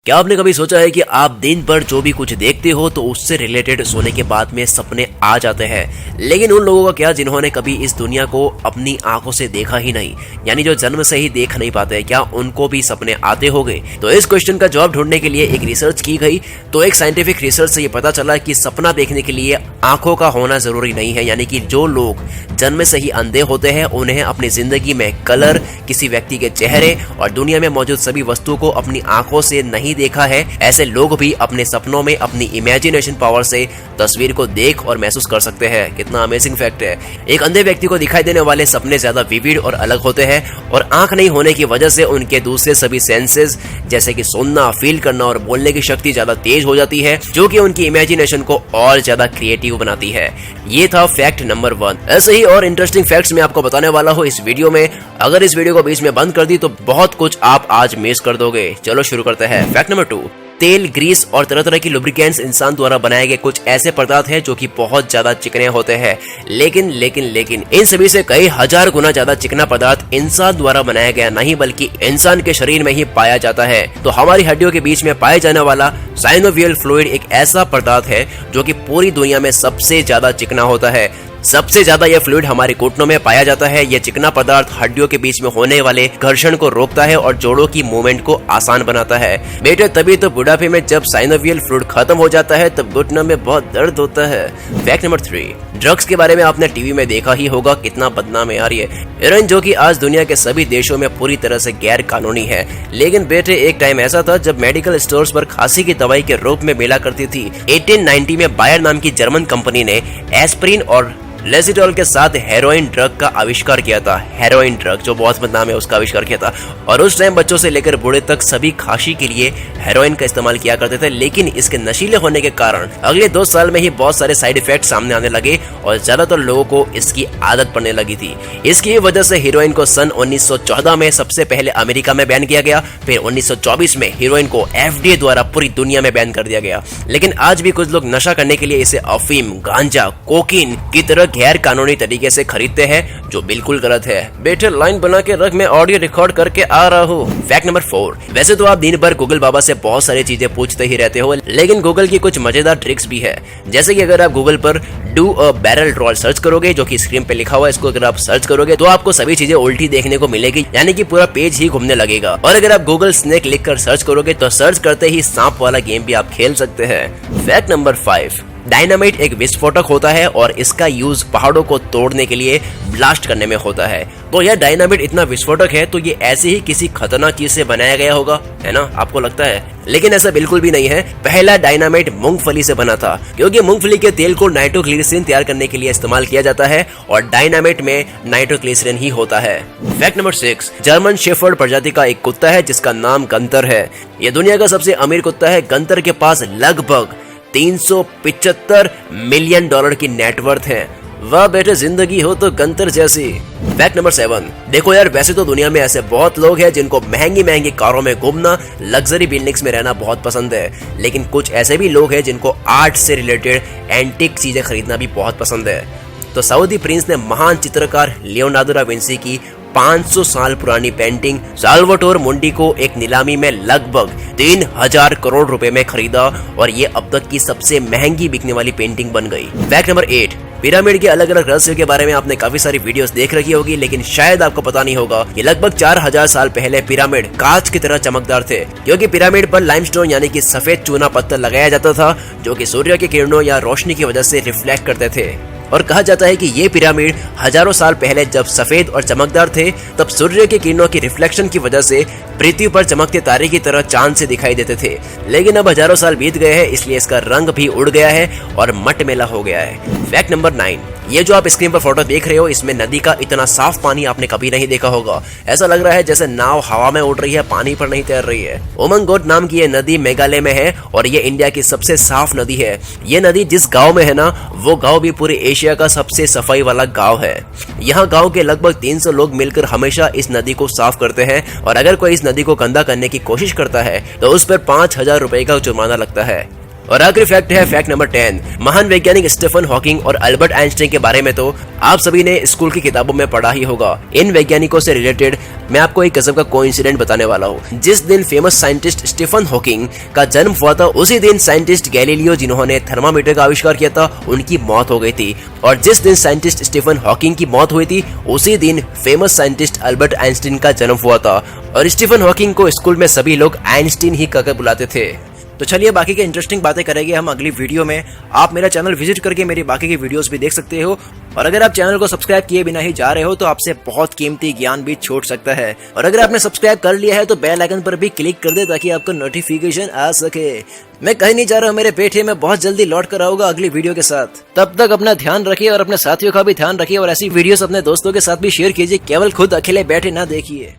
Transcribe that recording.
क्या आपने कभी सोचा है कि आप दिन भर जो भी कुछ देखते हो तो उससे रिलेटेड सोने के बाद में सपने आ जाते हैं, लेकिन उन लोगों का क्या जिन्होंने कभी इस दुनिया को अपनी आंखों से देखा ही नहीं, यानी जो जन्म से ही देख नहीं पाते, क्या उनको भी सपने आते होंगे? तो इस क्वेश्चन का जवाब ढूंढने के लिए एक रिसर्च की गई। तो एक साइंटिफिक रिसर्च से ये पता चला कि सपना देखने के लिए आंखों का होना जरूरी नहीं है, यानी कि जो लोग जन्म से ही अंधे होते हैं उन्हें अपनी जिंदगी में कलर, किसी व्यक्ति के चेहरे और दुनिया में मौजूद सभी वस्तुओं को अपनी आंखों से नहीं देखा है, ऐसे लोग भी अपने सपनों में अपनी इमेजिनेशन पावर से तस्वीर को देख और महसूस कर सकते हैं। कितना अमेजिंग फैक्ट है। एक अंधे व्यक्ति को दिखाई देने वाले सपने ज्यादा विविड और अलग होते हैं और आंख नहीं होने की वजह से उनके दूसरे सभी सेंसेस जैसे कि सुनना, फील करना और बोलने की शक्ति ज्यादा तेज हो जाती है, जो कि उनकी इमेजिनेशन को और ज्यादा क्रिएटिव बनाती है। ये था फैक्ट नंबर 1। ऐसे ही और इंटरेस्टिंग फैक्ट्स मैं आपको बताने वाला हूँ इस वीडियो में। अगर इस वीडियो को बीच में बंद कर दी तो बहुत कुछ आप आज मिस कर दोगे। चलो शुरू करते हैं। Fact number 2। तेल, ग्रीस और तरह तरह की लुब्रिकेंट्स इंसान द्वारा बनाए गए कुछ ऐसे पदार्थ हैं जो कि बहुत ज्यादा चिकने होते हैं, लेकिन इन सभी से कई हजार गुना ज्यादा चिकना पदार्थ इंसान द्वारा बनाया गया नहीं बल्कि इंसान के शरीर में ही पाया जाता है। तो हमारी हड्डियों के बीच में पाए जाने वाला साइनोवियल फ्लूइड एक ऐसा पदार्थ है जो कि पूरी दुनिया में सबसे ज्यादा चिकना होता है। सबसे ज्यादा यह फ्लूइड हमारे घुटनों में पाया जाता है। यह चिकना पदार्थ हड्डियों के बीच में होने वाले घर्षण को रोकता है और जोड़ों की मूवमेंट को आसान बनाता है। बेटे तभी तो बुढ़ापे में जब साइनोवियल फ्लूइड खत्म हो जाता है तब घुटनों में बहुत दर्द होता है। Fact number 3। ड्रग्स के बारे में आपने टीवी में देखा ही होगा, कितना बदनाम है यार ये हेरोइन, जो कि आज दुनिया के सभी देशों में पूरी तरह से गैर कानूनी है। लेकिन बेटे एक टाइम ऐसा था जब मेडिकल स्टोर्स पर खांसी की दवाई के रूप में मिला करती थी। 1890 में बायर नाम की जर्मन कंपनी ने एस्प्रिन और लेसिटोल के साथ हेरोइन ड्रग का आविष्कार किया था। हेरोइन ड्रग जो बहुत बदनाम है उसका आविष्कार किया था और उस टाइम बच्चों से लेकर बूढ़े तक सभी खांसी के लिए हेरोइन का इस्तेमाल किया करते थे। लेकिन इसके नशीले होने के कारण अगले 2 साल में ही बहुत सारे साइड इफेक्ट सामने आने लगे और ज्यादातर लोगों को इसकी आदत पड़ने लगी थी। इसकी वजह से हीरोइन को सन 1914 में सबसे पहले अमेरिका में बैन किया गया, फिर 1924 में हीरोइन को FDA द्वारा पूरी दुनिया में बैन कर दिया गया। लेकिन आज भी कुछ लोग नशा करने के लिए इसे अफीम, गांजा, कोकीन की तरह गैर कानूनी तरीके से खरीदते हैं, जो बिल्कुल गलत है। बेटे लाइन बना के रख, मैं ऑडियो रिकॉर्ड करके आ रहा हूँ। Fact number 4। वैसे तो आप दिन भर गूगल बाबा से बहुत सारी चीजें पूछते ही रहते हो, लेकिन गूगल की कुछ मजेदार ट्रिक्स भी है। जैसे कि अगर आप गूगल पर do a barrel roll search करोगे, जो कि स्क्रीन पे लिखा हुआ है, इसको अगर आप सर्च करोगे तो आपको सभी चीजें उल्टी देखने को मिलेगी, यानी कि पूरा पेज ही घूमने लगेगा। और अगर आप गूगल स्नेक लिखकर सर्च करोगे तो सर्च करते ही सांप वाला गेम भी आप खेल सकते हैं। Fact number 5। डायनामाइट एक विस्फोटक होता है और इसका यूज पहाड़ों को तोड़ने के लिए ब्लास्ट करने में होता है। तो यह डायनामाइट इतना विस्फोटक है तो ये ऐसे ही किसी खतरनाक चीज से बनाया गया होगा, है ना? आपको लगता है, लेकिन ऐसा बिल्कुल भी नहीं है। पहला डायनामाइट मूंगफली से बना था, क्योंकि मूंगफली के तेल को नाइट्रोग्लिसरीन तैयार करने के लिए इस्तेमाल किया जाता है और डायनामाइट में नाइट्रोग्लिसरीन ही होता है। Fact number 6। जर्मन शेफर्ड प्रजाति का एक कुत्ता है जिसका नाम गंतर है। यह दुनिया का सबसे अमीर कुत्ता है। गंतर के पास लगभग 375 मिलियन डॉलर की नेटवर्थ है। वाह बेटे, जिंदगी हो तो गंतर जैसी। Fact number 7। देखो यार, वैसे तो दुनिया में ऐसे बहुत लोग हैं जिनको महंगी महंगी कारों में घूमना, लग्जरी बिल्डिंग्स में रहना बहुत पसंद है, लेकिन कुछ ऐसे भी लोग हैं जिनको आर्ट से रिलेटेड एंटीक चीजें खरीदना भी बहुत पसंद है। तो सऊदी प्रिंस ने महान चित्रकार लियोनार्डो दा विंसी की 500 साल पुरानी पेंटिंग साल्वाटोर मुंडी को एक नीलामी में लगभग 3000 करोड़ रुपए में खरीदा और ये अब तक की सबसे महंगी बिकने वाली पेंटिंग बन गई। Fact number 8। पिरामिड के अलग अलग रहस्यों के बारे में आपने काफी सारी वीडियोस देख रखी होगी, लेकिन शायद आपको पता नहीं होगा कि लगभग 4000 साल पहले पिरामिड कांच की तरह चमकदार थे, क्योंकि पिरामिड पर लाइमस्टोन यानी कि सफेद चूना पत्थर लगाया जाता था जो कि सूर्य की किरणों या रोशनी की वजह से रिफ्लेक्ट करते थे। और कहा जाता है कि ये पिरामिड हजारों साल पहले जब सफेद और चमकदार थे तब सूर्य की किरणों की रिफ्लेक्शन की वजह से पृथ्वी पर चमकते तारे की तरह चांद से दिखाई देते थे। लेकिन अब हजारों साल बीत गए हैं, इसलिए इसका रंग भी उड़ गया है और मटमैला हो गया है। Fact number 9। ये जो आप स्क्रीन पर फोटो देख रहे हो, इसमें नदी का इतना साफ पानी आपने कभी नहीं देखा होगा। ऐसा लग रहा है जैसे नाव हवा में उड़ रही है, पानी पर नहीं तैर रही है। उमंगोट नाम की ये नदी मेघालय में है और ये इंडिया की सबसे साफ नदी है। ये नदी जिस गांव में है ना, वो गांव भी पूरे एशिया का सबसे सफाई वाला गांव है। यहाँ गांव के लगभग 300 लोग मिलकर हमेशा इस नदी को साफ करते हैं और अगर कोई इस नदी को गंदा करने की कोशिश करता है तो उस पर 5000 रुपए का जुर्माना लगता है। और आखिरी फैक्ट है फैक्ट नंबर 10। महान वैज्ञानिक स्टीफन हॉकिंग और अल्बर्ट आइंस्टाइन के बारे में तो आप सभी ने स्कूल की किताबों में पढ़ा ही होगा। इन वैज्ञानिकों से रिलेटेड मैं आपको एक गजब का कोइंसिडेंट बताने वाला हूँ। जिस दिन फेमस साइंटिस्ट स्टीफन हॉकिंग का जन्म हुआ था, उसी दिन साइंटिस्ट गैलीलियो जिन्होंने थर्मामीटर का आविष्कार किया था, उनकी मौत हो गई थी। और जिस दिन साइंटिस्ट स्टीफन हॉकिंग की मौत हुई थी, उसी दिन फेमस साइंटिस्ट अल्बर्ट आइंस्टीन का जन्म हुआ था। और स्टीफन हॉकिंग को स्कूल में सभी लोग आइंस्टीन ही कहकर बुलाते थे। तो चलिए बाकी के इंटरेस्टिंग बातें करेंगे हम अगली वीडियो में। आप मेरा चैनल विजिट करके मेरी बाकी की वीडियोस भी देख सकते हो। और अगर आप चैनल को सब्सक्राइब किए बिना ही जा रहे हो तो आपसे बहुत कीमती ज्ञान भी छूट सकता है। और अगर आपने सब्सक्राइब कर लिया है तो बेल आइकन पर भी क्लिक कर दे ताकि आपको नोटिफिकेशन आ सके। मैं कहीं नहीं जा रहा हूँ मेरे पेट में बहुत जल्दी लौट कर आऊंगा अगली वीडियो के साथ। तब तक अपना ध्यान रखिए और अपने साथियों का भी ध्यान रखिए और ऐसी वीडियोस अपने दोस्तों के साथ भी शेयर कीजिए। केवल खुद अकेले बैठे ना देखिए।